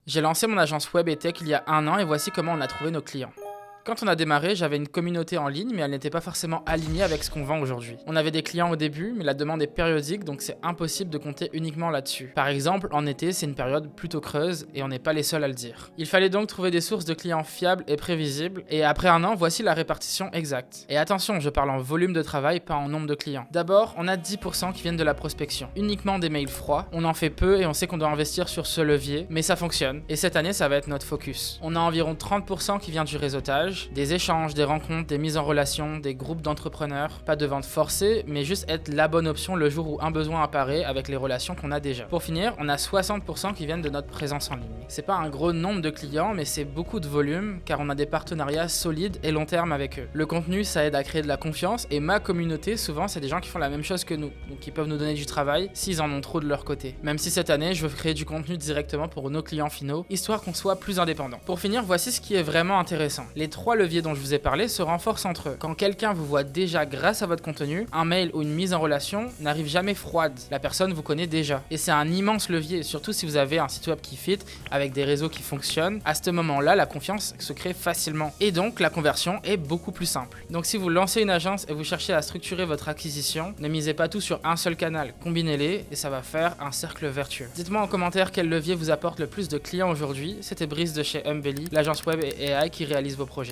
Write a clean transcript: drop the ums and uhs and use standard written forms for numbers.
J'ai lancé mon agence web et tech il y a 1 an et voici comment on a trouvé nos clients. Quand on a démarré, j'avais une communauté en ligne, mais elle n'était pas forcément alignée avec ce qu'on vend aujourd'hui. On avait des clients au début, mais la demande est périodique, donc c'est impossible de compter uniquement là-dessus. Par exemple, en été, c'est une période plutôt creuse, et on n'est pas les seuls à le dire. Il fallait donc trouver des sources de clients fiables et prévisibles, et après 1 an, voici la répartition exacte. Et attention, je parle en volume de travail, pas en nombre de clients. D'abord, on a 10% qui viennent de la prospection. Uniquement des mails froids, on en fait peu et on sait qu'on doit investir sur ce levier, mais ça fonctionne. Et cette année, ça va être notre focus. On a environ 30% qui vient du réseautage, des échanges, des rencontres, des mises en relation, des groupes d'entrepreneurs. Pas de vente forcée, mais juste être la bonne option le jour où un besoin apparaît avec les relations qu'on a déjà. Pour finir, on a 60% qui viennent de notre présence en ligne. C'est pas un gros nombre de clients, mais c'est beaucoup de volume car on a des partenariats solides et long terme avec eux. Le contenu, ça aide à créer de la confiance et ma communauté, souvent, c'est des gens qui font la même chose que nous, donc qui peuvent nous donner du travail s'ils en ont trop de leur côté. Même si cette année, je veux créer du contenu directement pour nos clients finaux, histoire qu'on soit plus indépendant. Pour finir, voici ce qui est vraiment intéressant. Les 3 leviers dont je vous ai parlé se renforcent entre eux. Quand quelqu'un vous voit déjà grâce à votre contenu, un mail ou une mise en relation n'arrive jamais froide. La personne vous connaît déjà. Et c'est un immense levier, surtout si vous avez un site web qui fit, avec des réseaux qui fonctionnent. À ce moment-là, la confiance se crée facilement. Et donc, la conversion est beaucoup plus simple. Donc si vous lancez une agence et vous cherchez à structurer votre acquisition, ne misez pas tout sur un seul canal. Combinez-les et ça va faire un cercle vertueux. Dites-moi en commentaire quel levier vous apporte le plus de clients aujourd'hui. C'était Brice de chez Umbelly, l'agence web et AI qui réalise vos projets.